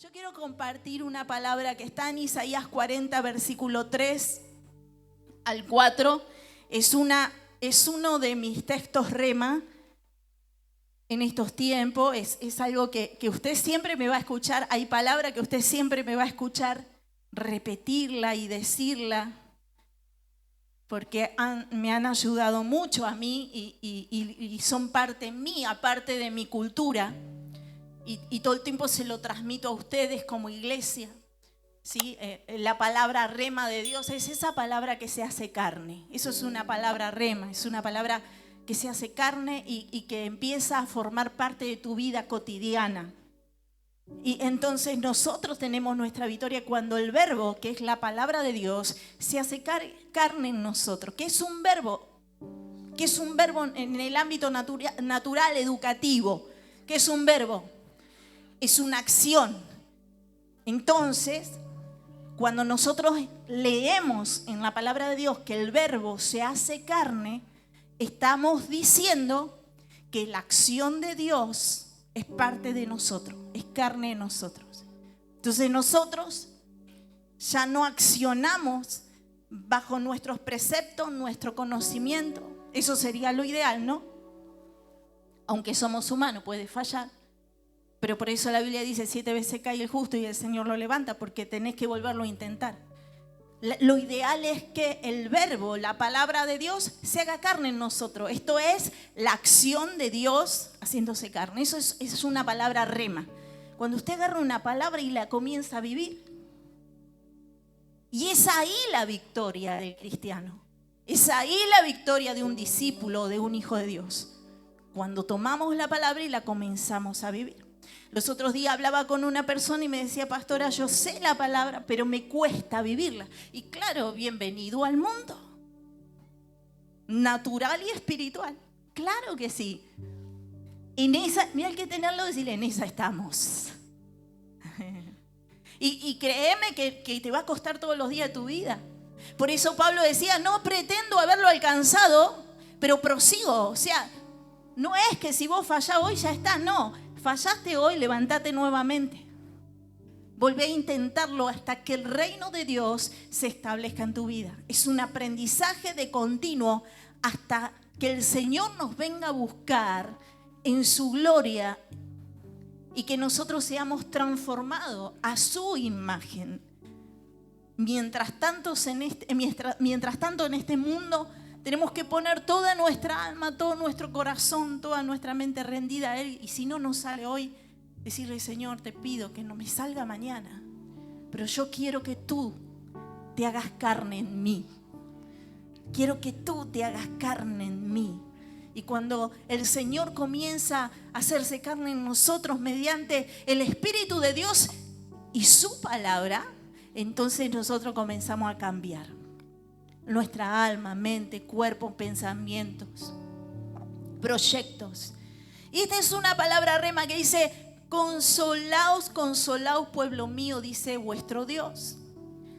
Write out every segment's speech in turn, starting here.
Yo quiero compartir una palabra que está en Isaías 40, versículo 3 al 4. Es uno de mis textos rema en estos tiempos. Es algo que usted siempre me va a escuchar. Hay palabra que usted siempre me va a escuchar repetirla y decirla, porque me han ayudado mucho a mí y son parte mía, parte de mi cultura. Y todo el tiempo se lo transmito a ustedes como iglesia, ¿sí? La palabra rema de Dios es esa palabra que se hace carne. Eso es una palabra rema, es una palabra que se hace carne y que empieza a formar parte de tu vida cotidiana. Y entonces nosotros tenemos nuestra victoria cuando el verbo, que es la palabra de Dios, se hace carne en nosotros. ¿Qué es un verbo? ¿Qué es un verbo en el ámbito natural, educativo? ¿Qué es un verbo? Es una acción. Entonces, cuando nosotros leemos en la palabra de Dios que el verbo se hace carne, estamos diciendo que la acción de Dios es parte de nosotros, es carne de nosotros. Entonces nosotros ya no accionamos bajo nuestros preceptos, nuestro conocimiento. Eso sería lo ideal, ¿no? Aunque somos humanos, puede fallar. Pero por eso la Biblia dice 7 veces cae el justo y el Señor lo levanta, porque tenés que volverlo a intentar. Lo ideal es que el verbo, la palabra de Dios, se haga carne en nosotros. Esto es la acción de Dios haciéndose carne. Eso es una palabra rema. Cuando usted agarra una palabra y la comienza a vivir. Y es ahí la victoria del cristiano. Es ahí la victoria de un discípulo, de un hijo de Dios. Cuando tomamos la palabra y la comenzamos a vivir. Los otros días hablaba con una persona y me decía, pastora, yo sé la palabra, pero me cuesta vivirla. Y claro, bienvenido al mundo. Natural y espiritual. Claro que sí. En esa, mira, hay que tenerlo, decirle, en esa estamos. Y créeme que te va a costar todos los días de tu vida. Por eso Pablo decía, no pretendo haberlo alcanzado, pero prosigo. O sea, no es que si vos fallás hoy ya está, no. Fallaste hoy, levántate nuevamente. Volvé a intentarlo hasta que el reino de Dios se establezca en tu vida. Es un aprendizaje de continuo hasta que el Señor nos venga a buscar en su gloria y que nosotros seamos transformados a su imagen. Mientras tanto en este mundo tenemos que poner toda nuestra alma, todo nuestro corazón, toda nuestra mente rendida a Él. Y si no nos sale hoy, decirle, Señor, te pido que no me salga mañana. Pero yo quiero que tú te hagas carne en mí. Quiero que tú te hagas carne en mí. Y cuando el Señor comienza a hacerse carne en nosotros mediante el Espíritu de Dios y su palabra, entonces nosotros comenzamos a cambiar. Nuestra alma, mente, cuerpo, pensamientos, proyectos. Y esta es una palabra rema que dice, consolaos, consolaos, pueblo mío, dice vuestro Dios.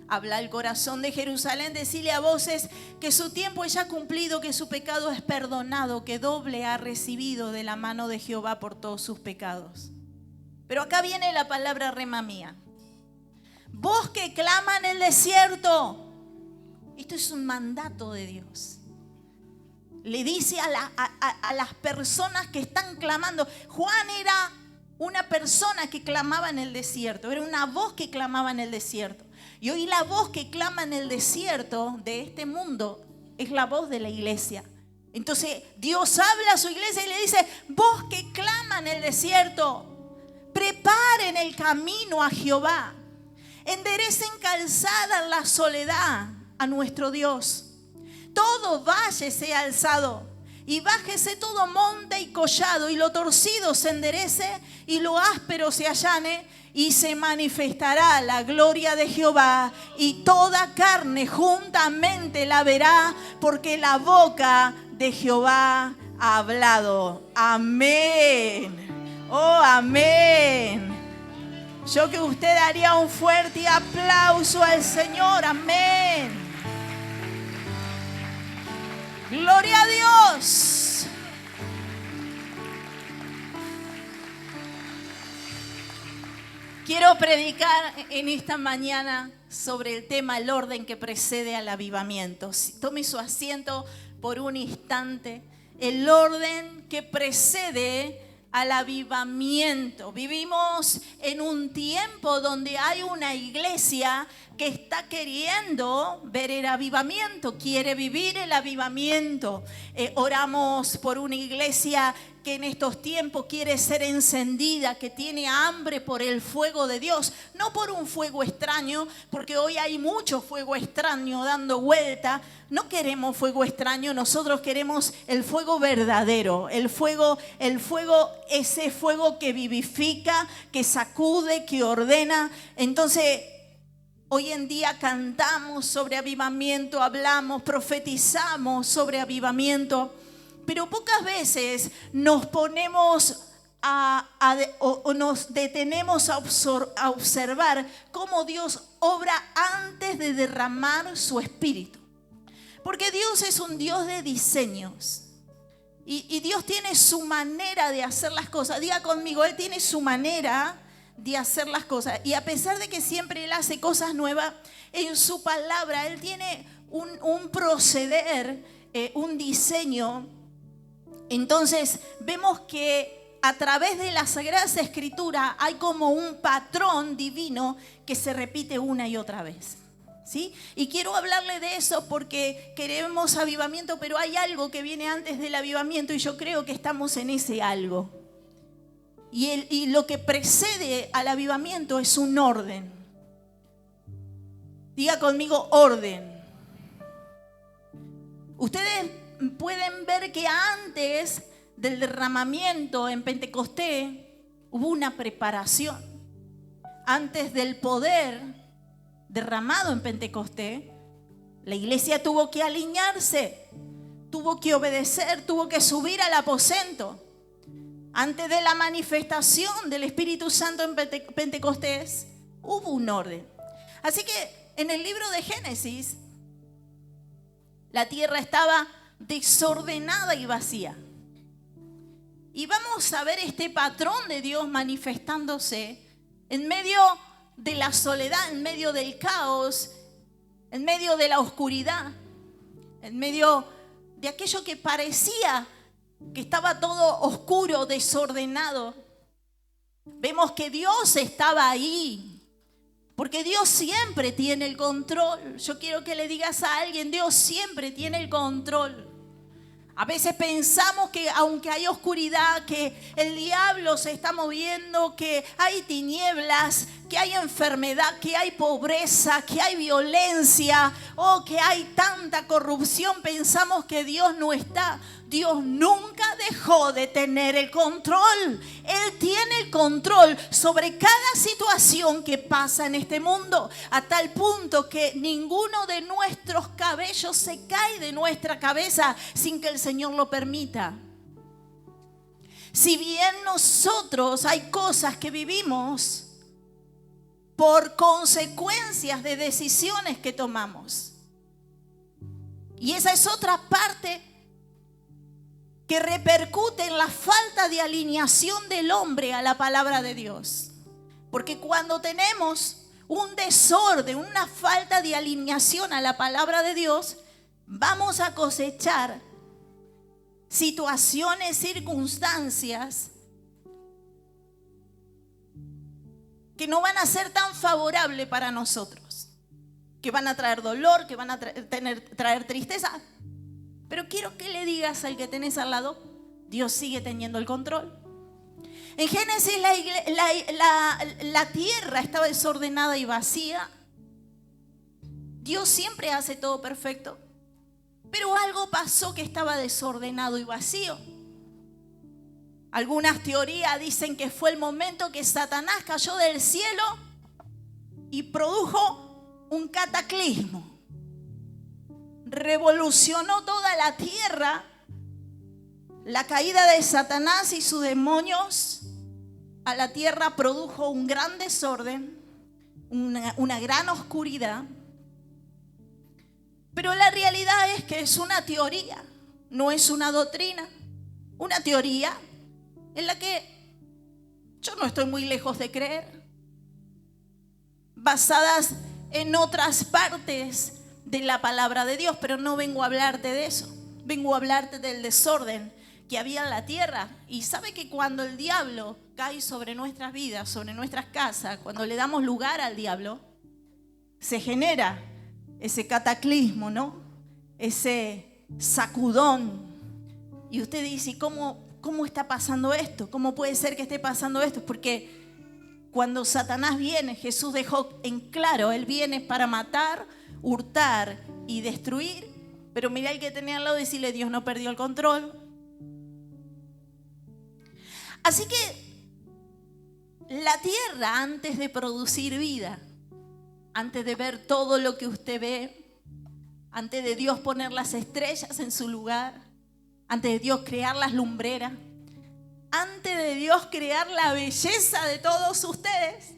Habla el corazón de Jerusalén, decile a voces que su tiempo es ya cumplido, que su pecado es perdonado, que doble ha recibido de la mano de Jehová por todos sus pecados. Pero acá viene la palabra rema mía. Vos que clama en el desierto. Esto es un mandato de Dios. Le dice a las personas que están clamando. Juan era una persona que clamaba en el desierto. Era una voz que clamaba en el desierto. Y hoy la voz que clama en el desierto de este mundo es la voz de la iglesia. Entonces Dios habla a su iglesia y le dice, vos que clama en el desierto, preparen el camino a Jehová. Enderecen calzada en la soledad a nuestro Dios. Todo valle sea alzado y bájese todo monte y collado y lo torcido se enderece y lo áspero se allane y se manifestará la gloria de Jehová y toda carne juntamente la verá porque la boca de Jehová ha hablado. Amén. Oh, amén. Yo que usted daría un fuerte aplauso al Señor. Amén. Gloria a Dios. Quiero predicar en esta mañana sobre el tema el orden que precede al avivamiento. Tome su asiento por un instante. El orden que precede al avivamiento. Vivimos en un tiempo donde hay una iglesia que está queriendo ver el avivamiento, quiere vivir el avivamiento. Oramos por una iglesia que en estos tiempos quiere ser encendida, que tiene hambre por el fuego de Dios, no por un fuego extraño, porque hoy hay mucho fuego extraño dando vuelta. No queremos fuego extraño, nosotros queremos el fuego verdadero, el fuego, ese fuego que vivifica, que sacude, que ordena. Entonces, hoy en día cantamos sobre avivamiento, hablamos, profetizamos sobre avivamiento, pero pocas veces nos ponemos o nos detenemos a observar cómo Dios obra antes de derramar su espíritu. Porque Dios es un Dios de diseños. Y Dios tiene su manera de hacer las cosas. Diga conmigo, Él tiene su manera de hacer las cosas. Y a pesar de que siempre Él hace cosas nuevas, en su palabra Él tiene un proceder, un diseño. Entonces vemos que a través de las Sagradas Escrituras hay como un patrón divino que se repite una y otra vez. ¿Sí? Y quiero hablarle de eso porque queremos avivamiento, pero hay algo que viene antes del avivamiento y yo creo que estamos en ese algo. Y lo que precede al avivamiento es un orden. Diga conmigo, orden. Ustedes pueden ver que antes del derramamiento en Pentecostés hubo una preparación. Antes del poder derramado en Pentecostés, la iglesia tuvo que alinearse, tuvo que obedecer, tuvo que subir al aposento. Antes de la manifestación del Espíritu Santo en Pentecostés, hubo un orden. Así que en el libro de Génesis, la tierra estaba desordenada y vacía. Y vamos a ver este patrón de Dios manifestándose en medio de la soledad, en medio del caos, en medio de la oscuridad, en medio de aquello que parecía que estaba todo oscuro, desordenado. Vemos que Dios estaba ahí, porque Dios siempre tiene el control. Yo quiero que le digas a alguien, Dios siempre tiene el control. A veces pensamos que aunque hay oscuridad, que el diablo se está moviendo, que hay tinieblas, que hay enfermedad, que hay pobreza, que hay violencia, o que hay tanta corrupción, pensamos que Dios no está. Dios nunca dejó de tener el control. Él tiene el control sobre cada situación que pasa en este mundo, a tal punto que ninguno de nuestros cabellos se cae de nuestra cabeza sin que el Señor lo permita. Si bien nosotros hay cosas que vivimos por consecuencias de decisiones que tomamos, y esa es otra parte que repercute en la falta de alineación del hombre a la palabra de Dios. Porque cuando tenemos un desorden, una falta de alineación a la palabra de Dios, vamos a cosechar situaciones, circunstancias que no van a ser tan favorables para nosotros, que van a traer dolor, que van a traer tristeza. Pero quiero que le digas al que tenés al lado, Dios sigue teniendo el control. En Génesis la tierra estaba desordenada y vacía. Dios siempre hace todo perfecto. Pero algo pasó que estaba desordenado y vacío. Algunas teorías dicen que fue el momento que Satanás cayó del cielo y produjo un cataclismo. Revolucionó toda la tierra. La caída de Satanás y sus demonios a la tierra produjo un gran desorden, una gran oscuridad. Pero la realidad es que es una teoría, no es una doctrina. Una teoría en la que yo no estoy muy lejos de creer. basadas en otras partes de la palabra de Dios, pero no vengo a hablarte de eso. Vengo a hablarte del desorden que había en la tierra. Y sabe que cuando el diablo cae sobre nuestras vidas, sobre nuestras casas, cuando le damos lugar al diablo, se genera ese cataclismo, ¿no? Ese sacudón. Y usted dice, ¿cómo está pasando esto? ¿Cómo puede ser que esté pasando esto? Porque cuando Satanás viene, Jesús dejó en claro, Él viene para matar, hurtar y destruir. Pero mira el que tenía al lado y decirle, Dios no perdió el control. Así que la tierra, antes de producir vida, antes de ver todo lo que usted ve, antes de Dios poner las estrellas en su lugar, antes de Dios crear las lumbreras, antes de Dios crear la belleza de todos ustedes,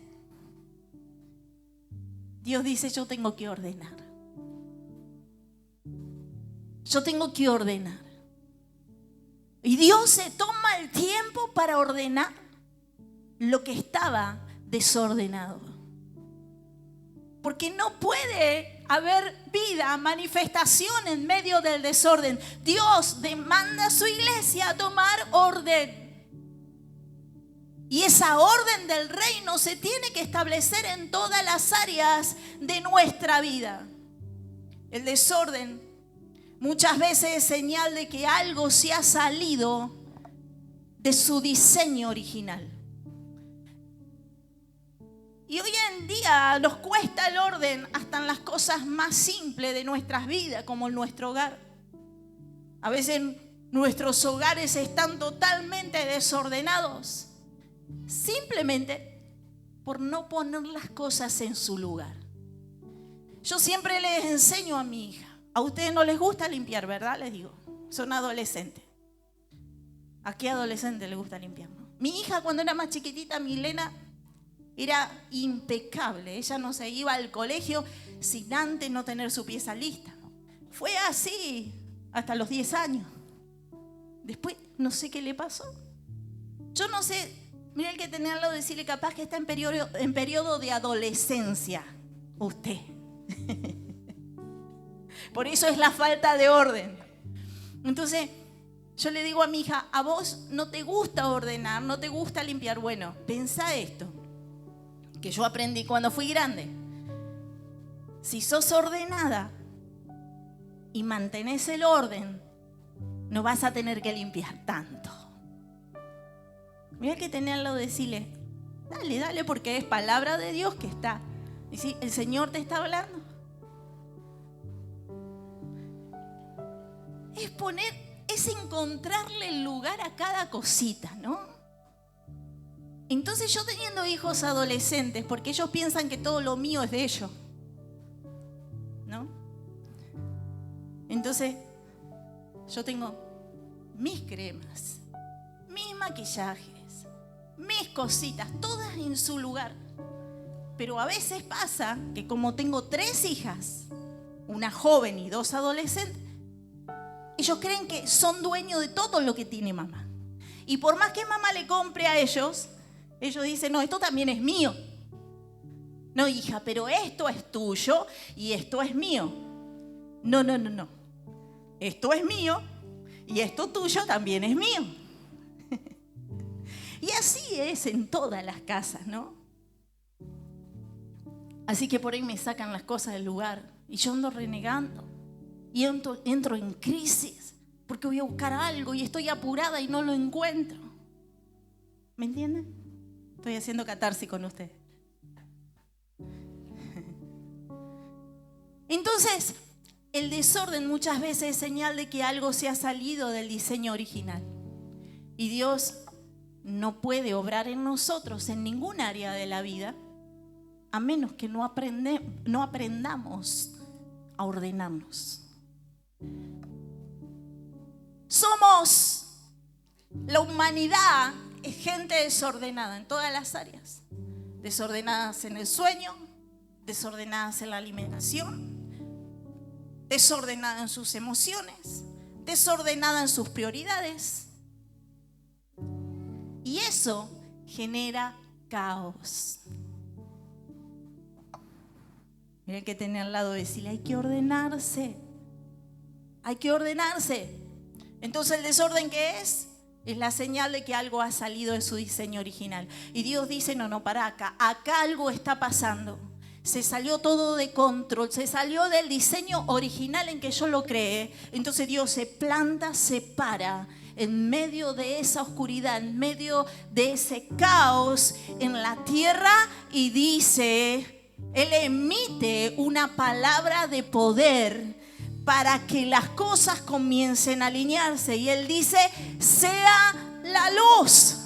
Dios dice, yo tengo que ordenar. Yo tengo que ordenar. Y Dios se toma el tiempo para ordenar lo que estaba desordenado. Porque no puede haber vida, manifestación en medio del desorden. Dios demanda a su iglesia a tomar orden. Y esa orden del reino se tiene que establecer en todas las áreas de nuestra vida. El desorden muchas veces es señal de que algo se ha salido de su diseño original. Y hoy en día nos cuesta el orden hasta en las cosas más simples de nuestras vidas, como en nuestro hogar. A veces nuestros hogares están totalmente desordenados, simplemente por no poner las cosas en su lugar. Yo siempre les enseño a mi hija, a ustedes no les gusta limpiar, ¿verdad? Les digo, son adolescentes. ¿A qué adolescente les gusta limpiar, no? Mi hija cuando era más chiquitita, Milena, era impecable. Ella no se iba al colegio sin antes no tener su pieza lista. Fue así hasta los 10 años. Después no sé qué le pasó. Yo no sé, mira el que tenía al lado, decirle capaz que está en periodo de adolescencia. Usted. Por eso es la falta de orden. Entonces, yo le digo a mi hija, a vos no te gusta ordenar, no te gusta limpiar. Bueno, pensá esto, que yo aprendí cuando fui grande. Si sos ordenada y mantenés el orden, no vas a tener que limpiar tanto. Mira que tenía al lado de decirle, dale, porque es palabra de Dios que está. Y si el Señor te está hablando. Es encontrarle el lugar a cada cosita, ¿no? Entonces yo teniendo hijos adolescentes, porque ellos piensan que todo lo mío es de ellos, ¿no? Entonces yo tengo mis cremas, mis maquillajes, mis cositas, todas en su lugar. Pero a veces pasa que como tengo 3 hijas, una joven y 2 adolescentes, ellos creen que son dueños de todo lo que tiene mamá. Y por más que mamá le compre a ellos dicen, no, esto también es mío. No, hija, pero esto es tuyo y esto es mío. No. Esto es mío y esto tuyo también es mío. Y así es en todas las casas, ¿no? Así que por ahí me sacan las cosas del lugar y yo ando renegando. Y entro en crisis porque voy a buscar algo y estoy apurada y no lo encuentro. ¿Me entienden? Estoy haciendo catarsis con usted. Entonces, el desorden muchas veces es señal de que algo se ha salido del diseño original. Y Dios no puede obrar en nosotros en ningún área de la vida a menos que no aprendamos a ordenarnos. Somos la humanidad, es gente desordenada en todas las áreas. Desordenadas en el sueño, desordenadas en la alimentación, desordenada en sus emociones, desordenada en sus prioridades. Y eso genera caos. Mira que tiene al lado, decirle, hay que ordenarse. Hay que ordenarse. Entonces, ¿el desorden qué es? Es la señal de que algo ha salido de su diseño original. Y Dios dice, no, para acá. Acá algo está pasando. Se salió todo de control. Se salió del diseño original en que yo lo creé. Entonces Dios se planta, se para en medio de esa oscuridad, en medio de ese caos en la tierra y dice, Él emite una palabra de poder para que las cosas comiencen a alinearse. Y Él dice, sea la luz.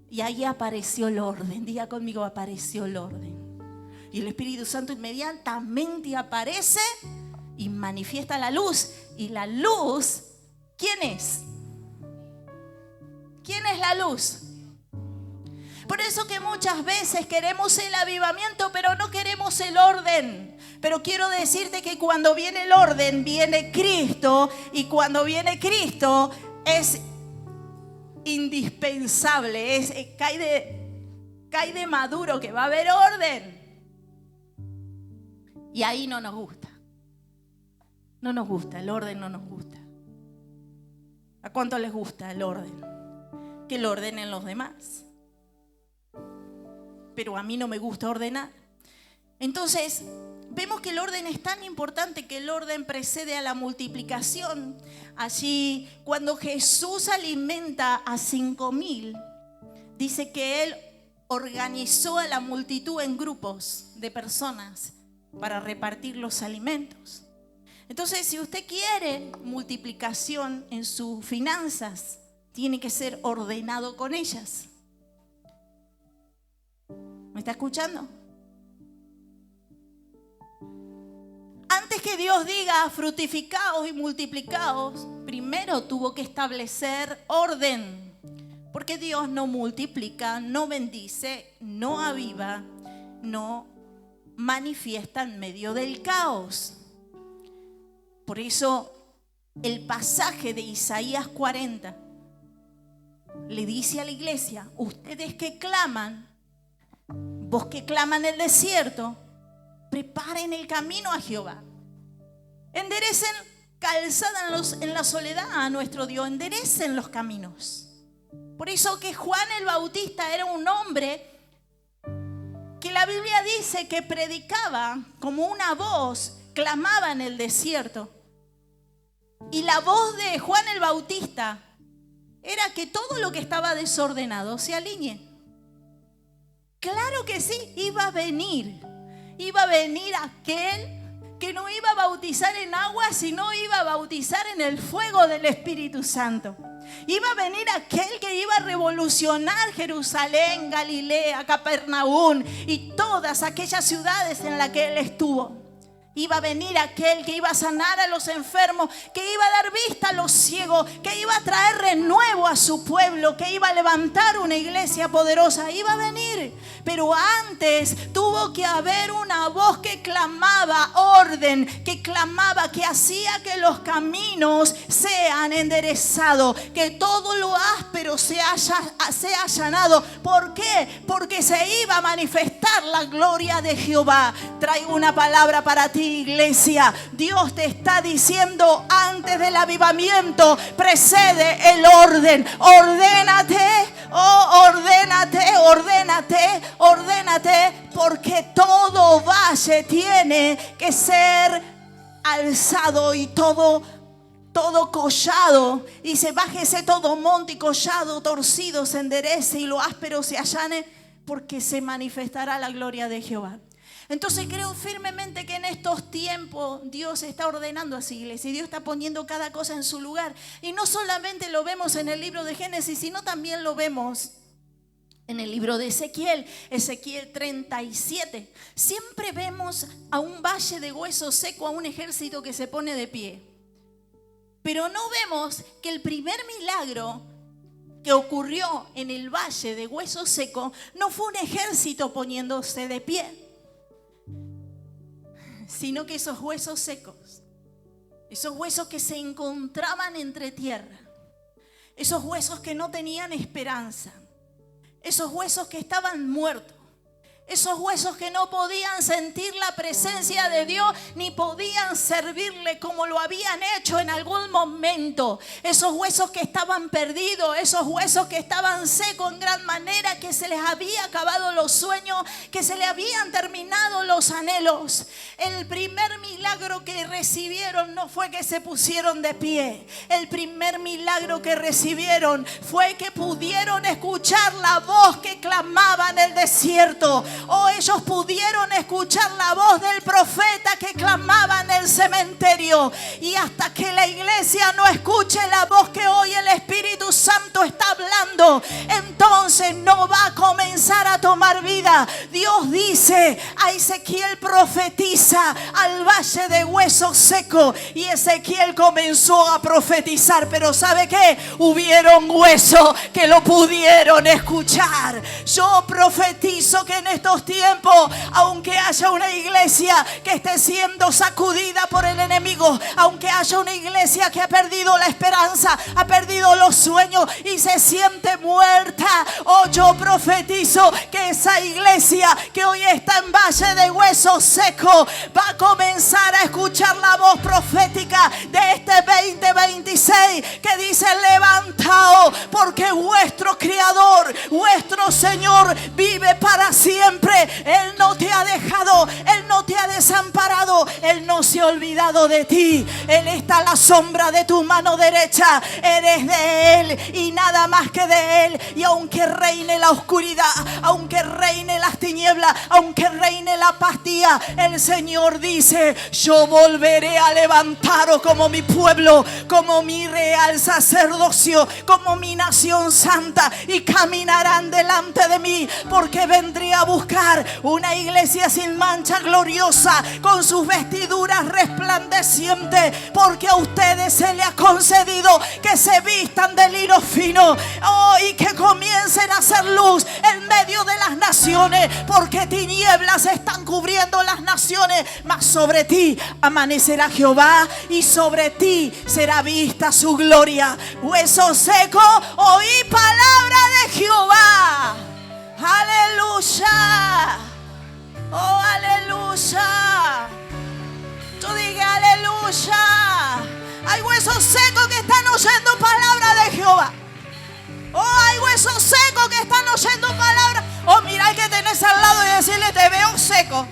Y ahí apareció el orden. Diga conmigo, apareció el orden. Y el Espíritu Santo inmediatamente aparece y manifiesta la luz. Y la luz, ¿quién es? ¿Quién es la luz? Por eso que muchas veces queremos el avivamiento, pero no queremos el orden. Pero quiero decirte que cuando viene el orden, viene Cristo. Y cuando viene Cristo, es indispensable. Cae de maduro que va a haber orden. Y ahí no nos gusta. No nos gusta, el orden no nos gusta. ¿A cuánto les gusta el orden? Que lo ordenen los demás. Pero a mí no me gusta ordenar. Entonces, vemos que el orden es tan importante, que el orden precede a la multiplicación. Allí, cuando Jesús alimenta a 5,000, dice que Él organizó a la multitud en grupos de personas para repartir los alimentos. Entonces, si usted quiere multiplicación en sus finanzas, tiene que ser ordenado con ellas. ¿Me está escuchando? Antes que Dios diga fructificaos y multiplicaos, primero tuvo que establecer orden. Porque Dios no multiplica, no bendice, no aviva, no manifiesta en medio del caos. Por eso el pasaje de Isaías 40 le dice a la iglesia, ustedes que claman, vos que claman en el desierto, preparen el camino a Jehová. Enderecen calzada en la soledad a nuestro Dios. Enderecen los caminos. Por eso que Juan el Bautista era un hombre que la Biblia dice que predicaba como una voz, clamaba en el desierto. Y la voz de Juan el Bautista era que todo lo que estaba desordenado se alinee. Claro que sí, iba a venir aquel que no iba a bautizar en agua, sino iba a bautizar en el fuego del Espíritu Santo. Iba a venir aquel que iba a revolucionar Jerusalén, Galilea, Capernaum y todas aquellas ciudades en las que Él estuvo. Iba a venir aquel que iba a sanar a los enfermos, que iba a dar vista a los ciegos, que iba a traer renuevo a su pueblo, que iba a levantar una iglesia poderosa. Iba a venir, pero antes tuvo que haber una voz que clamaba orden, que clamaba, que hacía que los caminos sean enderezados, que todo lo áspero sea allanado. ¿Por qué? Porque se iba a manifestar la gloria de Jehová. Traigo una palabra para ti, iglesia. Dios te está diciendo, antes del avivamiento precede el orden. Ordénate, ordénate, porque todo valle tiene que ser alzado y todo collado, y se bájese todo monte y collado torcido se enderece y lo áspero se allane, porque se manifestará la gloria de Jehová. Entonces creo firmemente que en estos tiempos Dios está ordenando a su iglesia y Dios está poniendo cada cosa en su lugar. Y no solamente lo vemos en el libro de Génesis, sino también lo vemos en el libro de Ezequiel 37. Siempre vemos a un valle de hueso seco, a un ejército que se pone de pie. Pero no vemos que el primer milagro que ocurrió en el valle de hueso seco no fue un ejército poniéndose de pie, sino que esos huesos secos, esos huesos que se encontraban entre tierra, esos huesos que no tenían esperanza, esos huesos que estaban muertos, Esos huesos que no podían sentir la presencia de Dios ni podían servirle como lo habían hecho en algún momento. Esos huesos que estaban perdidos, esos huesos que estaban secos en gran manera, que se les había acabado los sueños, que se les habían terminado los anhelos. El primer milagro que recibieron no fue que se pusieron de pie. El primer milagro que recibieron fue que pudieron escuchar la voz que clamaba en el desierto. O ellos pudieron escuchar la voz del profeta que clamaba en el cementerio. Y hasta que la iglesia no escuche la voz que hoy el Espíritu Santo está hablando, entonces no va a comenzar a tomar vida. Dios dice, a Ezequiel profetiza al valle de huesos secos. Y Ezequiel comenzó a profetizar. Pero ¿sabe qué? Hubieron huesos que lo pudieron escuchar. Yo profetizo que en estos tiempos, aunque haya una iglesia que esté siendo sacudida por el enemigo, aunque haya una iglesia que ha perdido la esperanza, ha perdido los sueños y se siente muerta, yo profetizo que esa iglesia que hoy está en valle de huesos secos va a comenzar a escuchar la voz profética de este 2026 que dice: levantaos, porque vuestro Creador, vuestro Señor vive para siempre. Él no te ha dejado, Él no te ha desamparado, Él no se ha olvidado de ti. Él está a la sombra de tu mano derecha. Eres de Él y nada más que de Él. Y aunque reine la oscuridad, aunque reine las tinieblas, aunque reine la apatía, el Señor dice: yo volveré a levantaros como mi pueblo, como mi real sacerdocio, como mi nación santa, y caminarán delante de mí, porque vendré a buscar una iglesia sin mancha, gloriosa, con sus vestiduras resplandecientes, porque a ustedes se les ha concedido que se vistan de lino fino, y que comiencen a hacer luz en medio de las naciones, porque tinieblas están cubriendo las naciones, mas sobre ti amanecerá Jehová y sobre ti será vista su gloria. Huesos secos, oí palabra de Jehová. Aleluya. Oh, aleluya. Tú diga aleluya. Hay huesos secos que están oyendo palabra de Jehová. Oh, hay huesos secos que están oyendo palabra. Oh, mira al que tenés al lado y decirle: te veo seco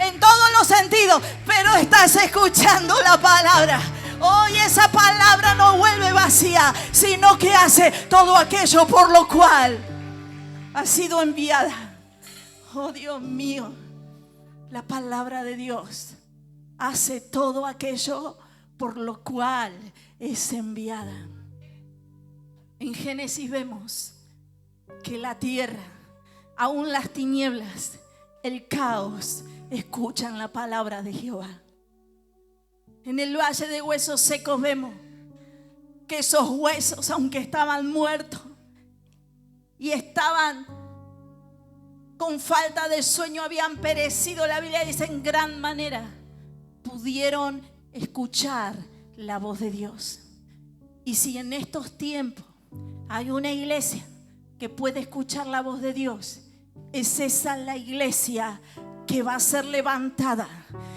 en todos los sentidos, pero estás escuchando la palabra. Hoy esa palabra no vuelve vacía, sino que hace todo aquello por lo cual ha sido enviada. Oh, Dios mío, la palabra de Dios hace todo aquello por lo cual es enviada. En Génesis vemos que la tierra, aún las tinieblas, el caos, escuchan la palabra de Jehová. En el valle de huesos secos vemos que esos huesos, aunque estaban muertos y estaban con falta de sueño, habían perecido, la Biblia dice, en gran manera, pudieron escuchar la voz de Dios. Y si en estos tiempos hay una iglesia que puede escuchar la voz de Dios, es esa la iglesia que va a ser levantada.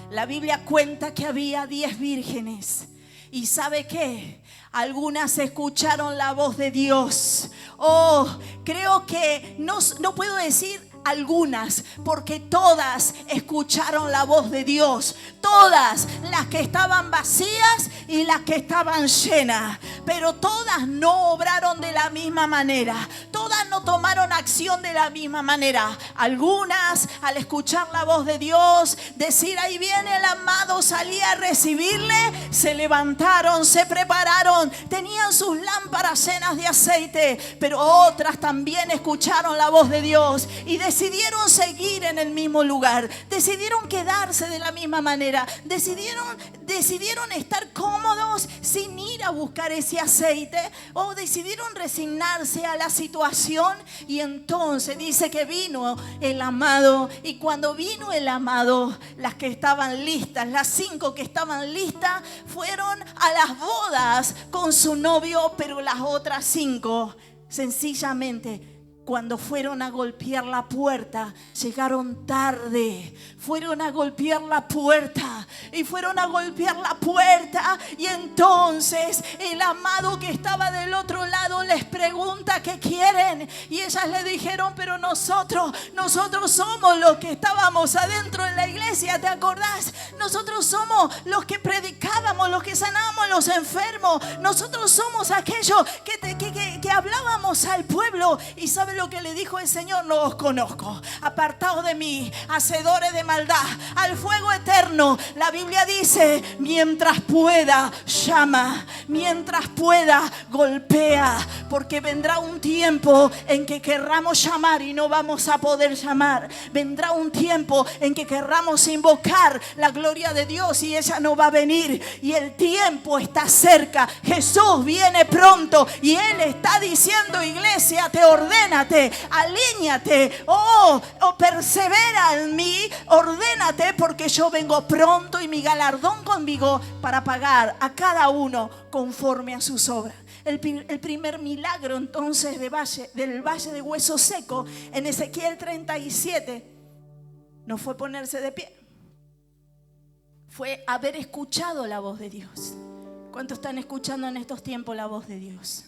La Biblia cuenta que había 10 vírgenes. ¿Y sabe qué? Algunas escucharon la voz de Dios. Oh, creo que no puedo decir algunas, porque todas escucharon la voz de Dios. Todas, las que estaban vacías y las que estaban llenas. Pero todas no obraron de la misma manera. Todas no tomaron acción de la misma manera. Algunas, al escuchar la voz de Dios, decir: ahí viene el amado, salía a recibirle, se levantaron, se prepararon, tenían sus lámparas llenas de aceite. Pero otras también escucharon la voz de Dios y decidieron seguir en el mismo lugar, decidieron quedarse de la misma manera, decidieron estar cómodos sin ir a buscar ese aceite, o decidieron resignarse a la situación. Y entonces dice que vino el amado, y cuando vino el amado, las que estaban listas, las 5 que estaban listas, fueron a las bodas con su novio, pero las otras 5 sencillamente Cuando fueron a golpear la puerta, llegaron tarde. Fueron a golpear la puerta. Y fueron a golpear la puerta. Y entonces el amado que estaba del otro lado les pregunta qué quieren. Y ellas le dijeron, pero nosotros somos los que estábamos adentro en la iglesia. ¿Te acordás? Nosotros somos los que predicábamos, los que sanábamos a los enfermos. Nosotros somos aquellos que hablábamos al pueblo. Y ¿sabe lo que le dijo el Señor? No os conozco. Apartaos de mí, hacedores de maldad, al fuego eterno. La Biblia dice, mientras pueda, llama. Mientras pueda, golpea. Porque vendrá un tiempo en que querramos llamar y no vamos a poder llamar. Vendrá un tiempo en que querramos invocar la gloria de Dios y ella no va a venir. Y el tiempo está cerca. Jesús viene pronto y Él está diciendo, iglesia, te ordénate, alíñate, persevera en mí, ordénate, porque yo vengo pronto y mi galardón conmigo para pagar a cada uno conforme a sus obras. El primer milagro entonces del valle de hueso seco en Ezequiel 37 no fue ponerse de pie, fue haber escuchado la voz de Dios. ¿Cuántos están escuchando en estos tiempos la voz de Dios?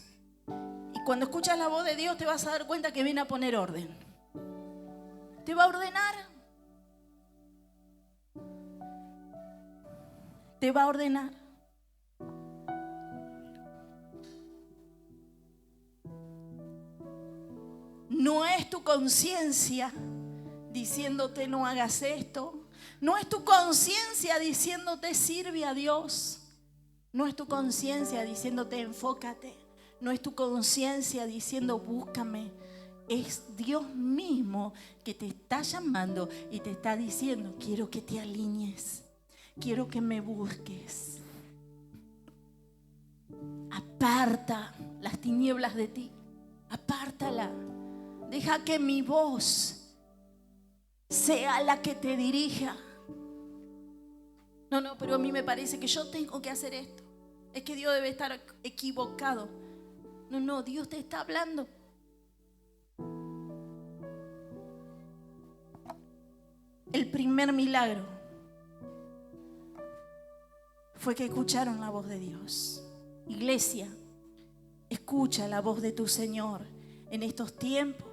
Y cuando escuchas la voz de Dios te vas a dar cuenta que viene a poner orden. Te va a ordenar. Te va a ordenar. No es tu conciencia diciéndote no hagas esto. No es tu conciencia diciéndote sirve a Dios. No es tu conciencia diciéndote enfócate. No es tu conciencia diciendo búscame. Es Dios mismo que te está llamando y te está diciendo quiero que te alinees. Quiero que me busques. Aparta las tinieblas de ti. Apártala. Deja que mi voz sea la que te dirija. No, pero a mí me parece que yo tengo que hacer esto. Es que Dios debe estar equivocado. No, Dios te está hablando. El primer milagro fue que escucharon la voz de Dios. Iglesia, escucha la voz de tu Señor en estos tiempos.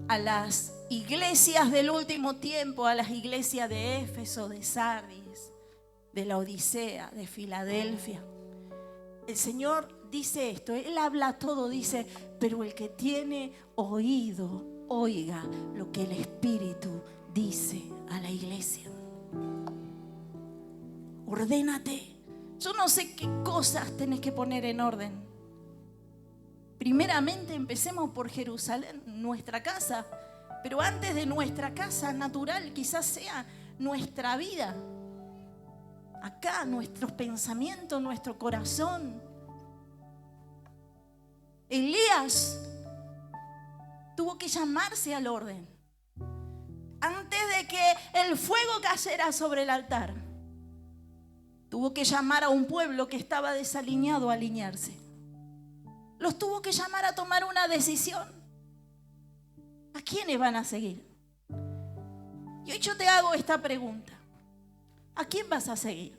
A las iglesias del último tiempo, a las iglesias de Éfeso, de Sardis, de la Odisea, de Filadelfia. El Señor dice esto, Él habla todo, dice, pero el que tiene oído, oiga lo que el Espíritu dice a la iglesia. Ordénate. Yo no sé qué cosas tenés que poner en orden. Primeramente empecemos por Jerusalén, nuestra casa. Pero antes de nuestra casa natural, quizás sea nuestra vida. Acá, nuestros pensamientos, nuestro corazón. Elías tuvo que llamarse al orden. Antes de que el fuego cayera sobre el altar, tuvo que llamar a un pueblo que estaba desalineado a alinearse. Los tuvo que llamar a tomar una decisión. ¿A quiénes van a seguir? Y hoy yo te hago esta pregunta. ¿A quién vas a seguir?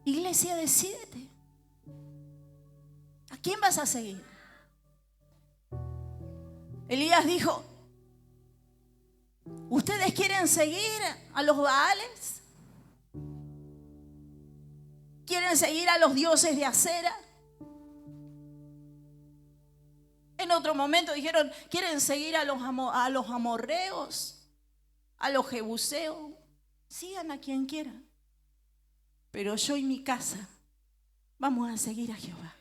Iglesia, decídete. ¿A quién vas a seguir? Elías dijo, ¿ustedes quieren seguir a los Baales? ¿Quieren seguir a los dioses de Acera? En otro momento dijeron, ¿quieren seguir a los amorreos? A los jebuseos. Sigan a quien quieran. Pero yo y mi casa vamos a seguir a Jehová.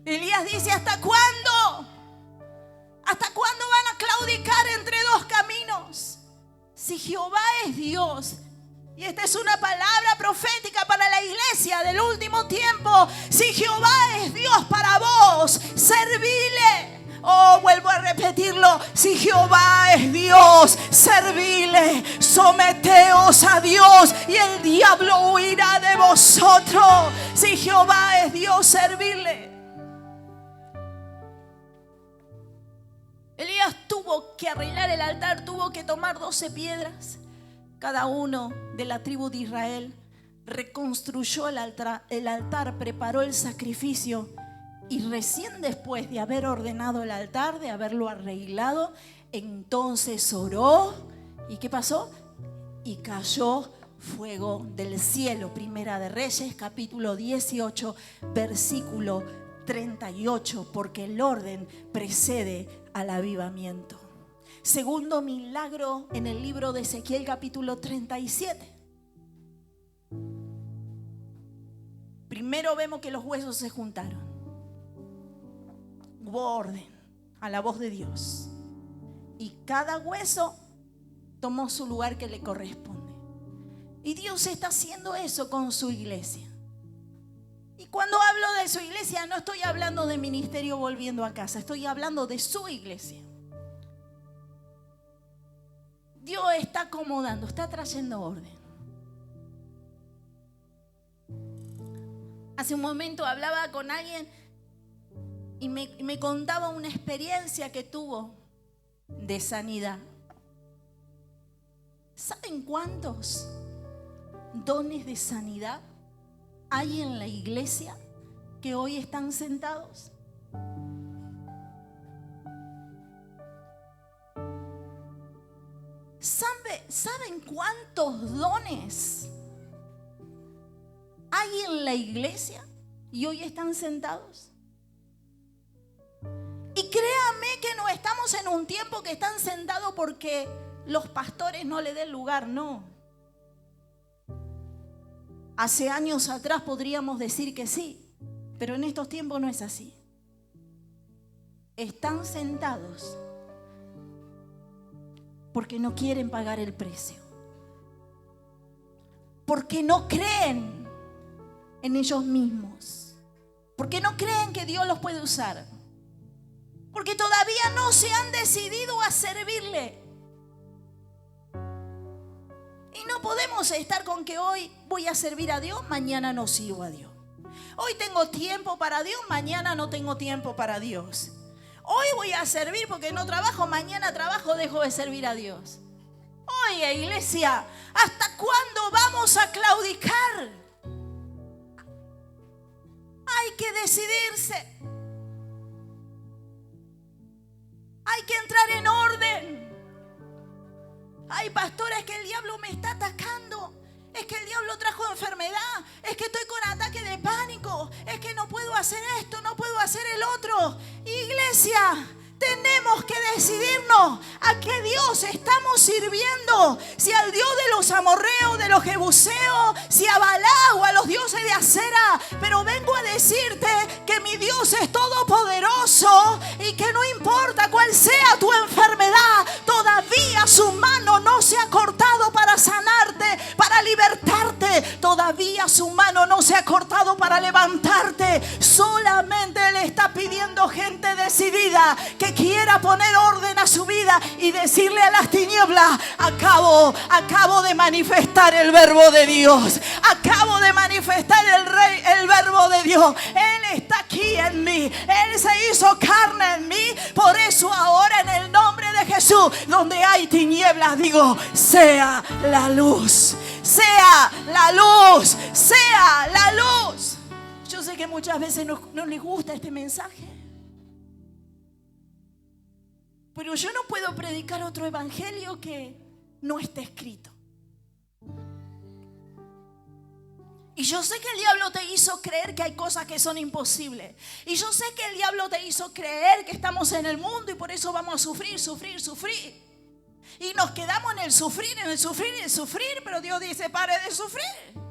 Elías dice, ¿hasta cuándo? ¿Hasta cuándo van a claudicar entre dos caminos? Si Jehová es Dios, y esta es una palabra profética para la iglesia del último tiempo, si Jehová es Dios para vos, servile, Oh, vuelvo a repetirlo. Si Jehová es Dios, servidle, someteos a Dios y el diablo huirá de vosotros. Si Jehová es Dios, servidle. Elías tuvo que arreglar el altar, tuvo que tomar 12 piedras. Cada uno de la tribu de Israel reconstruyó el altar, preparó el sacrificio. Y recién después de haber ordenado el altar, de haberlo arreglado, entonces oró. ¿Y qué pasó? Y cayó fuego del cielo. Primera de Reyes, capítulo 18, versículo 38. Porque el orden precede al avivamiento. Segundo milagro en el libro de Ezequiel, capítulo 37. Primero vemos que los huesos se juntaron. Hubo orden a la voz de Dios. Y cada hueso tomó su lugar que le corresponde. Y Dios está haciendo eso con su iglesia. Y cuando hablo de su iglesia, no estoy hablando de ministerio volviendo a casa. Estoy hablando de su iglesia. Dios está acomodando, está trayendo orden. Hace un momento hablaba con alguien y me contaba una experiencia que tuvo de sanidad. ¿Saben cuántos dones de sanidad hay en la iglesia que hoy están sentados? ¿Saben cuántos dones hay en la iglesia y hoy están sentados? Y créanme que no estamos en un tiempo que están sentados porque los pastores no le den lugar, no. Hace años atrás podríamos decir que sí, pero en estos tiempos no es así. Están sentados porque no quieren pagar el precio, porque no creen en ellos mismos, porque no creen que Dios los puede usar, porque todavía no se han decidido a servirle. Y no podemos estar con que hoy voy a servir a Dios, mañana no sirvo a Dios. Hoy tengo tiempo para Dios, mañana no tengo tiempo para Dios. Hoy voy a servir porque no trabajo, mañana trabajo, dejo de servir a Dios. Oye, iglesia, ¿hasta cuándo vamos a claudicar? Hay que decidirse. Hay que entrar en orden. Hay pastores que el diablo me está atacando. Es que el diablo trajo enfermedad. Es que estoy con ataque de pánico. Es que no puedo hacer esto, no puedo hacer el otro. Iglesia, tenemos que decidirnos a qué Dios estamos sirviendo. Si al Dios de los amorreos, de los jebuseos, si a Balá o a los dioses de Acera. Pero vengo a decirte que mi Dios es todopoderoso y que no importa cuál sea tu enfermedad, todavía su mano no se ha cortado para sanarte, para libertarte. Todavía su mano no se ha cortado para levantarte. Solamente Él está pidiendo gente decidida que quiera poner orden a su vida y decirle a las tinieblas: acabo de manifestar el verbo de Dios, acabo de manifestar el verbo de Dios. Él está aquí en mí, Él se hizo carne en mí. Por eso ahora, en el nombre de Jesús, donde hay tinieblas, digo: sea la luz, sea la luz, sea la luz. Yo sé que muchas veces no les gusta este mensaje, pero yo no puedo predicar otro evangelio que no esté escrito. Y yo sé que el diablo te hizo creer que hay cosas que son imposibles. Y yo sé que el diablo te hizo creer que estamos en el mundo y por eso vamos a sufrir. Y nos quedamos en el sufrir, pero Dios dice: pare de sufrir.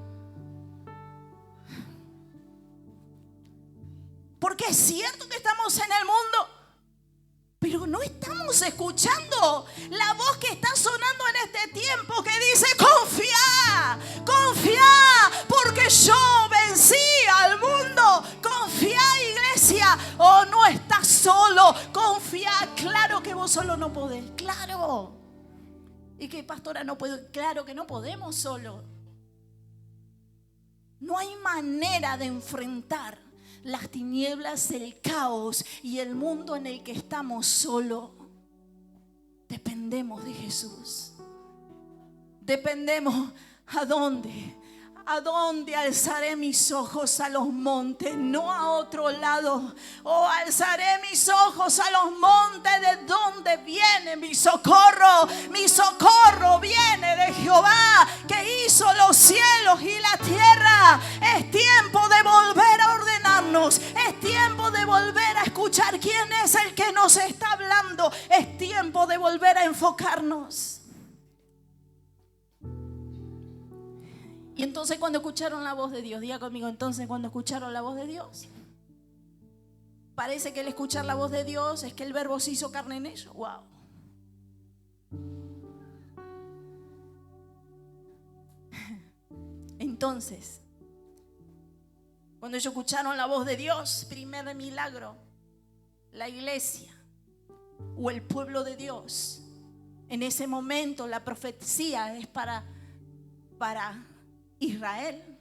Porque es cierto que estamos en el mundo, pero no estamos escuchando la voz que está sonando en este tiempo que dice: confía, porque yo vencí al mundo. Confía, iglesia. Oh, no estás solo. Confía, claro que vos solo no podés, claro. Y que pastora no puedo, claro que no podemos solo. No hay manera de enfrentar las tinieblas, el caos y el mundo en el que estamos solo. Dependemos de Jesús. Dependemos. ¿A dónde? ¿A dónde alzaré mis ojos? A los montes, no a otro lado. Oh, alzaré mis ojos a los montes. ¿De dónde viene mi socorro? Mi socorro viene de Jehová, que hizo los cielos y la tierra. Es tiempo de volver a ordenarnos. Es tiempo de volver a escuchar quién es el que nos está hablando. Es tiempo de volver a enfocarnos. Y entonces cuando escucharon la voz de Dios, diga conmigo, entonces cuando escucharon la voz de Dios, parece que el escuchar la voz de Dios es que el verbo se hizo carne en ellos. Wow. Entonces, cuando ellos escucharon la voz de Dios, primer milagro, la iglesia o el pueblo de Dios, en ese momento la profecía es para Israel.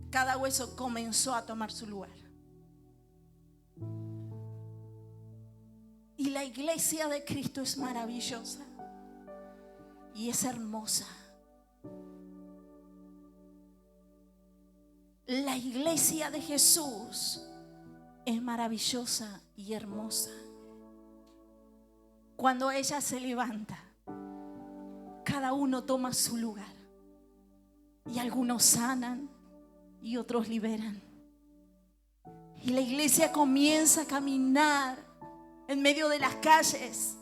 Cada hueso comenzó a tomar su lugar. Y la iglesia de Cristo es maravillosa y es hermosa. La iglesia de Jesús es maravillosa y hermosa. Cuando ella se levanta, cada uno toma su lugar. Y algunos sanan y otros liberan. Y la iglesia comienza a caminar en medio de las calles.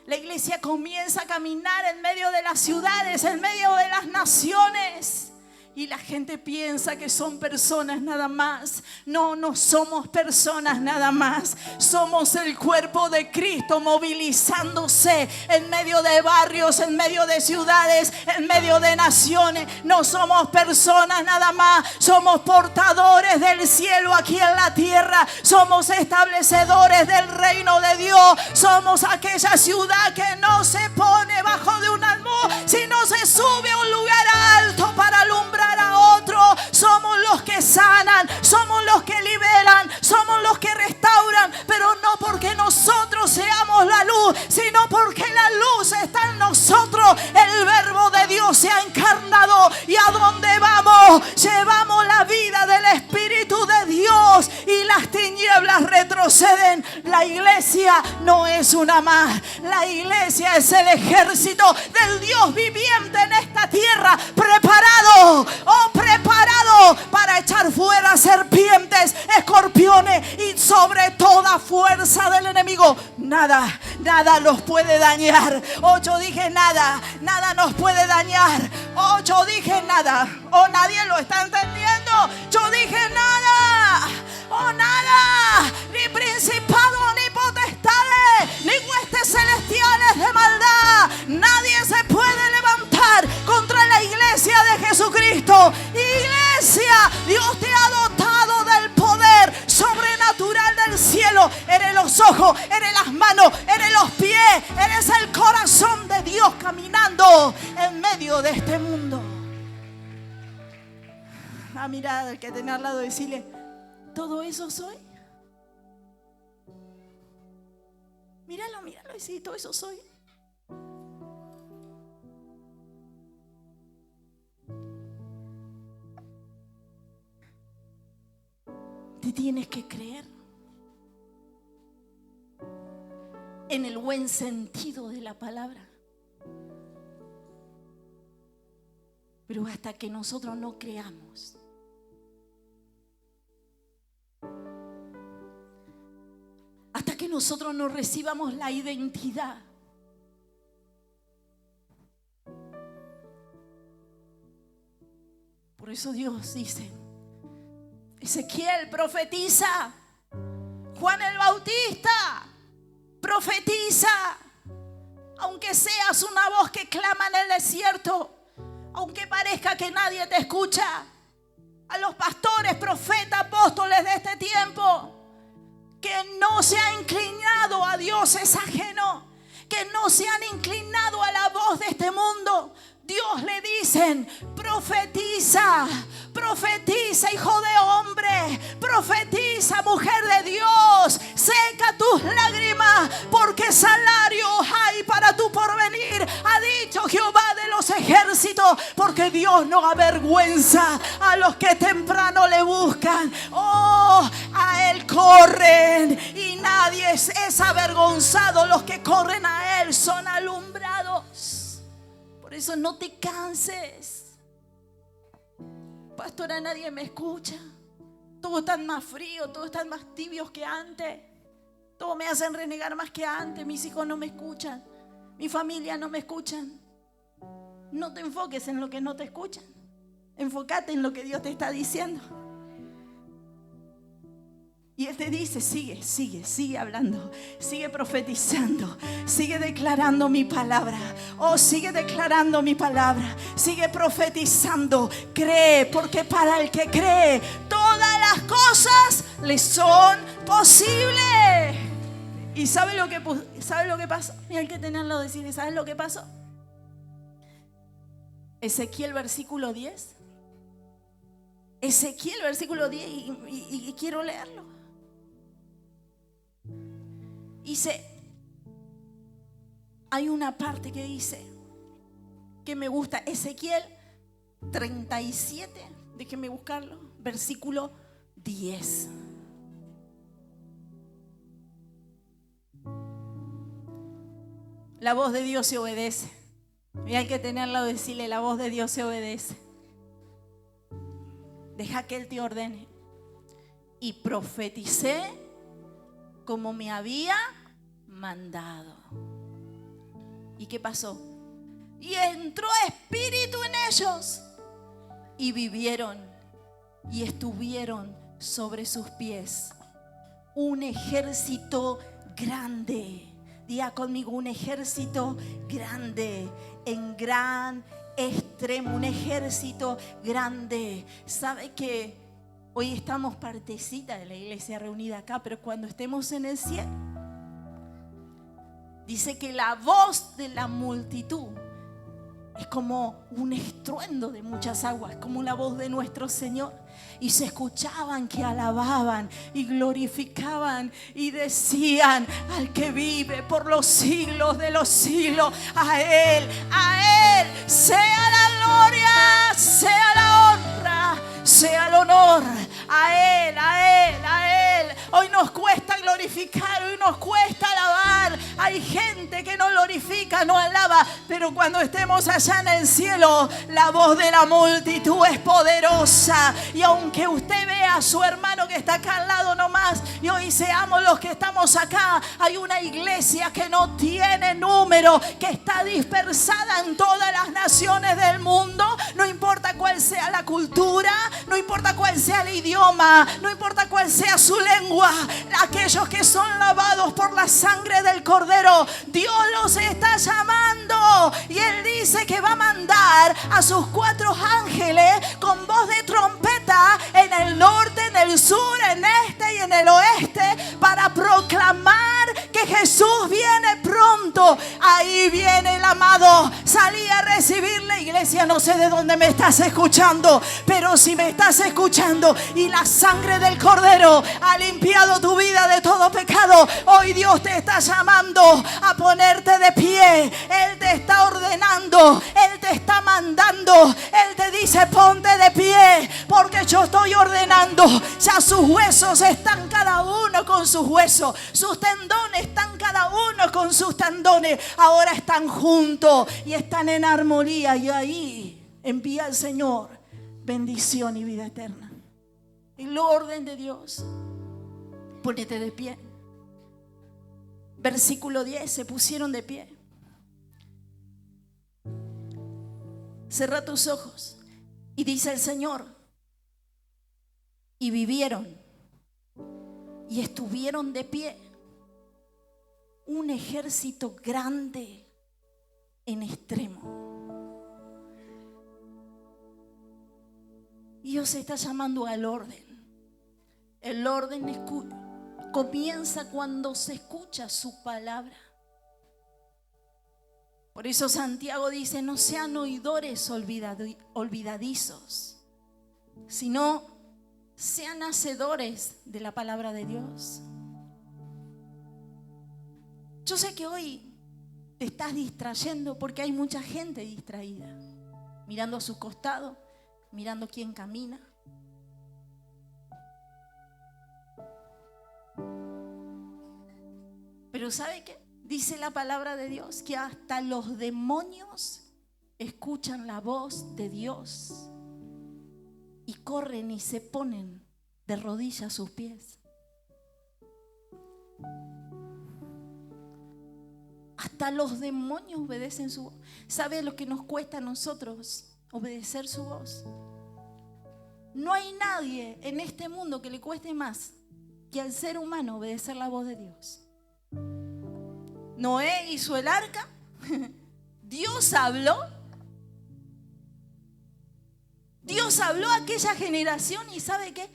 La iglesia comienza a caminar en medio de las ciudades, en medio de las naciones. Y la gente piensa que son personas nada más. No, no somos personas nada más. Somos el cuerpo de Cristo movilizándose en medio de barrios, en medio de ciudades, en medio de naciones. No somos personas nada más. Somos portadores del cielo aquí en la tierra. Somos establecedores del reino de Dios. Somos aquella ciudad que no se pone bajo de un almud, sino se sube a un lugar alto para alumbrar a otro. Somos los que sanan, somos los que liberan, somos los que restauran, pero no porque nosotros seamos la luz, sino porque la luz está en nosotros. El verbo de Dios se ha encarnado y a dónde vamos, llevamos la vida del Espíritu de Dios y las tinieblas retroceden. La iglesia no es una más, la iglesia es el ejército del Dios viviente en esta tierra, preparado para echar fuera serpientes, escorpiones y sobre toda fuerza del enemigo. Nada nos puede dañar. Yo dije nada nos puede dañar. Yo dije nada. Nadie lo está entendiendo. Yo dije nada. Nada. Ni principado, ni potestades, ni huestes celestiales de maldad. Nadie se puede levantar contra la iglesia de Jesucristo. Iglesia, Dios te ha dotado del poder sobrenatural del cielo. Eres los ojos, eres las manos, eres los pies, eres el corazón de Dios caminando en medio de este mundo. Mira al que tenés al lado y decirle, ¿todo eso soy? Míralo y sí, todo eso soy. Te tienes que creer en el buen sentido de la palabra. Pero hasta que nosotros no creamos, hasta que nosotros no recibamos la identidad, por eso Dios dice, Ezequiel profetiza, Juan el Bautista profetiza, aunque seas una voz que clama en el desierto, aunque parezca que nadie te escucha. A los pastores, profetas, apóstoles de este tiempo, que dioses ajenos que no se han inclinado a la voz de este mundo. Dios le dicen: profetiza, profetiza, hijo de hombre, profetiza, mujer de Dios, seca tus lágrimas, porque salario hay para tu porvenir, ha dicho Jehová de los ejércitos, porque Dios no avergüenza a los que temprano le buscan. Oh, a Él corren y nadie es avergonzado. Los que corren a Él son alumbrados. Por eso no te canses. Pastora, nadie me escucha. Todos están más fríos, todos están más tibios que antes. Todos me hacen renegar más que antes. Mis hijos no me escuchan. Mi familia no me escuchan. No te enfoques en lo que no te escuchan. Enfócate en lo que Dios te está diciendo. Y Él te dice: sigue hablando, sigue profetizando, sigue declarando mi palabra. Oh, sigue declarando mi palabra, sigue profetizando. Cree, porque para el que cree, todas las cosas le son posibles. ¿Y sabe lo que pasó? Y hay que tenerlo a decir. ¿Sabes lo que pasó? Ezequiel versículo 10. Ezequiel versículo 10 y quiero leerlo. Dice, hay una parte que dice que me gusta. Ezequiel 37, déjenme buscarlo, versículo 10. La voz de Dios se obedece. Y hay que tenerla, decirle: la voz de Dios se obedece. Deja que Él te ordene. Y profeticé como me había mandado. ¿Y qué pasó? Y entró espíritu en ellos y vivieron y estuvieron sobre sus pies un ejército grande. Diga conmigo: un ejército grande, en gran extremo, un ejército grande. ¿Sabe que hoy estamos partecita de la iglesia reunida acá, pero cuando estemos en el cielo, dice que la voz de la multitud es como un estruendo de muchas aguas, como la voz de nuestro Señor. Y se escuchaban que alababan y glorificaban y decían: al que vive por los siglos de los siglos, a Él sea la gloria, sea la honra, sea el honor. A Él. Hoy nos cuesta glorificar, hoy nos cuesta alabar. Hay gente que no glorifica, no alaba, pero cuando estemos allá en el cielo, la voz de la multitud es poderosa. Y aunque usted vea a su hermano que está acá al lado nomás, y hoy seamos los que estamos acá, hay una iglesia que no tiene número, que está dispersada en todas las naciones del mundo. No importa cuál sea la cultura, no importa cuál sea el idioma, no importa cuál sea su lengua, aquellos que son lavados por la sangre del Cordero, Dios los está llamando. Y Él dice que va a mandar a sus 4 ángeles con voz de trompeta en el norte, en el sur, en este y en el oeste, para proclamar que Jesús viene pronto. Ahí viene el amado. Salí a recibirle. Iglesia, no sé de dónde me estás escuchando, pero si me estás escuchando y la sangre del Cordero ha limpiado tu vida de todo pecado, hoy Dios te está llamando a ponerte de pie. Él te está ordenando, Él te está mandando, Él te dice: ponte de pie, porque yo estoy ordenando. Ya sus huesos están cada uno con sus huesos, sus tendones están cada uno con sus tendones. Ahora están juntos y están en armonía, y ahí envía el Señor bendición y vida eterna. El orden de Dios. Ponete de pie. Versículo 10, se pusieron de pie. Cierra tus ojos. Y dice el Señor: y vivieron y estuvieron de pie un ejército grande en extremo. Dios está llamando al orden. El orden comienza cuando se escucha su palabra. Por eso Santiago dice, no sean oidores olvidadizos, sino sean hacedores de la palabra de Dios. Yo sé que hoy te estás distrayendo porque hay mucha gente distraída, mirando a su costado, mirando quién camina. Pero ¿sabe qué? Dice la palabra de Dios que hasta los demonios escuchan la voz de Dios y corren y se ponen de rodillas a sus pies. Hasta los demonios obedecen su voz. ¿Sabe lo que nos cuesta a nosotros obedecer su voz? No hay nadie en este mundo que le cueste más que al ser humano obedecer la voz de Dios. Noé hizo el arca, Dios habló a aquella generación y ¿sabe qué?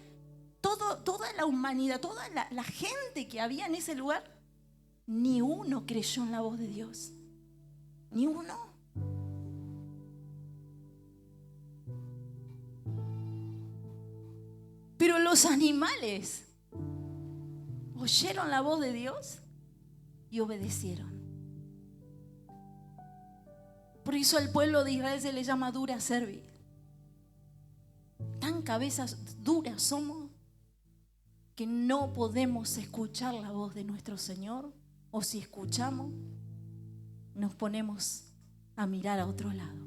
Toda la humanidad, toda la gente que había en ese lugar, ni uno creyó en la voz de Dios, ni uno. Pero los animales oyeron la voz de Dios y obedecieron. Por eso al pueblo de Israel se le llama dura cerviz. Tan cabezas duras somos que no podemos escuchar la voz de nuestro Señor, o si escuchamos, nos ponemos a mirar a otro lado.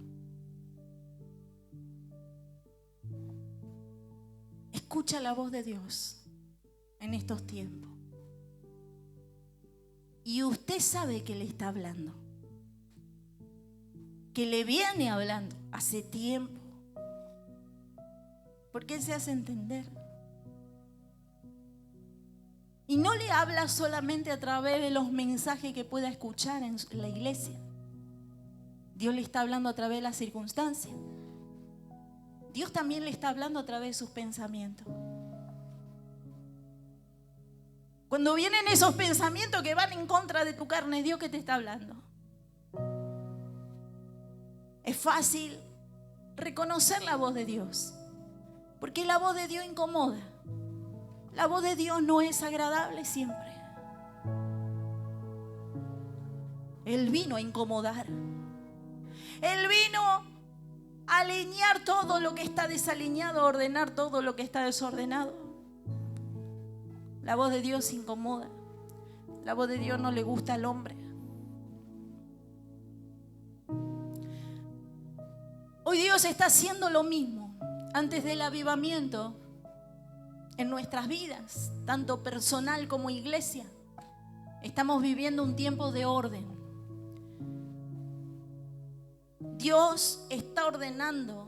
Escucha la voz de Dios en estos tiempos. Y usted sabe que le está hablando, que le viene hablando hace tiempo, porque Él se hace entender. Y no le habla solamente a través de los mensajes que pueda escuchar en la iglesia. Dios le está hablando a través de las circunstancias. Dios también le está hablando a través de sus pensamientos. Cuando vienen esos pensamientos que van en contra de tu carne, es Dios que te está hablando. Es fácil reconocer la voz de Dios, porque la voz de Dios incomoda. La voz de Dios no es agradable siempre. Él vino a incomodar. Él vino a alinear todo lo que está desalineado, a ordenar todo lo que está desordenado. La voz de Dios incomoda. La voz de Dios no le gusta al hombre. Hoy Dios está haciendo lo mismo antes del avivamiento en nuestras vidas, tanto personal como iglesia. Estamos viviendo un tiempo de orden. Dios está ordenando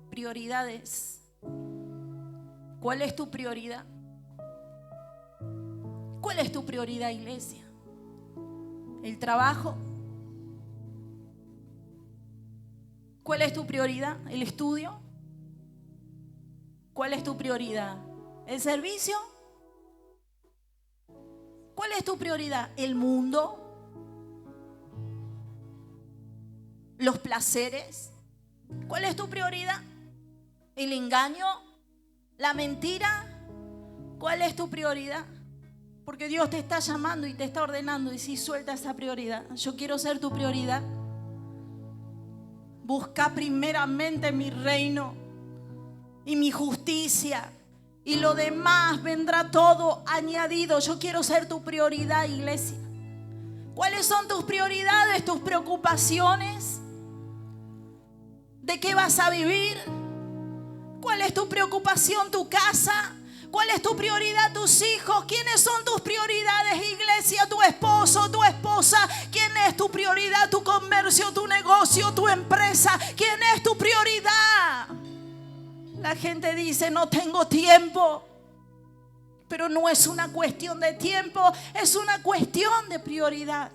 prioridades. ¿Cuál es tu prioridad? ¿Cuál es tu prioridad, iglesia? ¿El trabajo? ¿Cuál es tu prioridad? ¿El estudio? ¿Cuál es tu prioridad? ¿El servicio? ¿Cuál es tu prioridad? ¿El mundo? ¿Los placeres? ¿Cuál es tu prioridad? ¿El engaño? ¿La mentira? ¿Cuál es tu prioridad? Porque Dios te está llamando y te está ordenando. Y si suelta esa prioridad, yo quiero ser tu prioridad. Busca primeramente mi reino y mi justicia, y lo demás vendrá todo añadido. Yo quiero ser tu prioridad, iglesia. ¿Cuáles son tus prioridades, tus preocupaciones? ¿De qué vas a vivir? ¿Cuál es tu preocupación, tu casa? ¿Cuál es tu prioridad, tus hijos? ¿Quiénes son tus prioridades, iglesia? ¿Tu esposo, tu esposa? ¿Quién es tu prioridad? ¿Tu comercio, tu negocio, tu empresa? ¿Quién es tu prioridad? La gente dice, no tengo tiempo. Pero no es una cuestión de tiempo, es una cuestión de prioridad.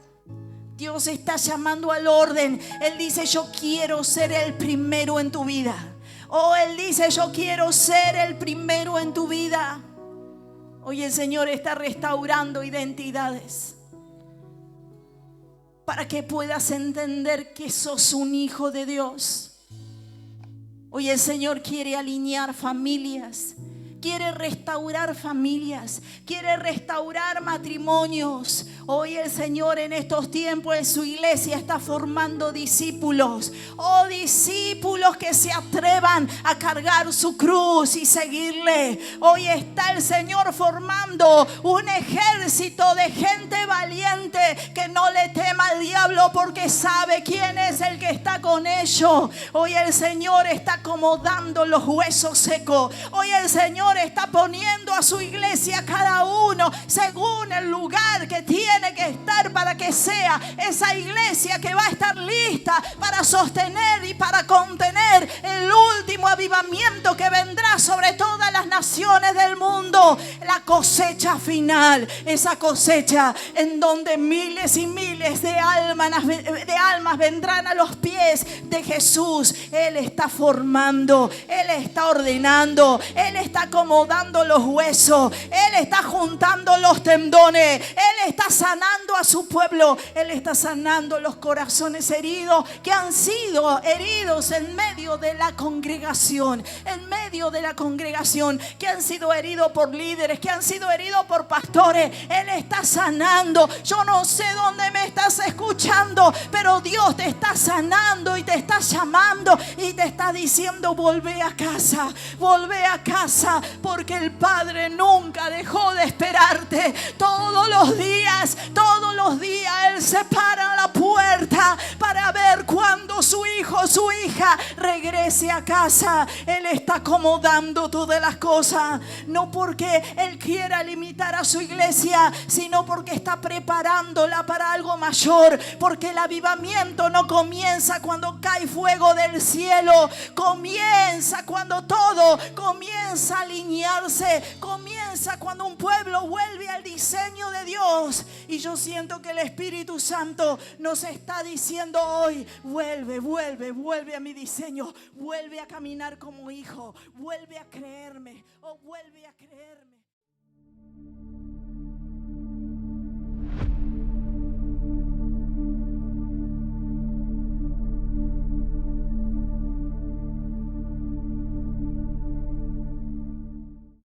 Dios está llamando al orden. Él dice, yo quiero ser el primero en tu vida. Oh, Él dice, yo quiero ser el primero en tu vida. Hoy el Señor está restaurando identidades para que puedas entender que sos un hijo de Dios. Hoy el Señor quiere alinear familias, quiere restaurar familias, quiere restaurar matrimonios. Hoy el Señor en estos tiempos en su iglesia está formando discípulos. Oh, discípulos que se atrevan a cargar su cruz y seguirle. Hoy está el Señor formando un ejército de gente valiente que no le tema al diablo porque sabe quién es el que está con ellos. Hoy el Señor está acomodando los huesos secos. Hoy el Señor está poniendo a su iglesia cada uno según el lugar que tiene que estar para que sea esa iglesia que va a estar lista para sostener y para contener el último avivamiento que vendrá sobre todas las naciones del mundo. La cosecha final, esa cosecha en donde miles y miles de almas vendrán a los pies de Jesús. Él está formando, Él está ordenando, Él está acomodando los huesos, Él está juntando los tendones, Él está sanando a su pueblo, Él está sanando los corazones heridos que han sido heridos en medio de la congregación, que han sido heridos por líderes, que han sido heridos por pastores. Él está sanando. Yo no sé dónde me estás escuchando, pero Dios te está sanando y te está llamando y te está diciendo: volvé a casa, porque el Padre nunca dejó de esperarte. Todos los días Él se para a la puerta para ver cuando su hijo, su hija regrese a casa. Él está acomodando todas las cosas, no porque Él quiera limitar a su iglesia, sino porque está preparándola para algo mayor. Porque el avivamiento no comienza cuando cae fuego del cielo, comienza cuando todo comienza a alinearse, comienza cuando un pueblo vuelve al diseño de Dios. Y yo siento que el Espíritu Santo nos está diciendo hoy: vuelve a mi diseño, vuelve a caminar como hijo, vuelve a creerme, vuelve a creerme.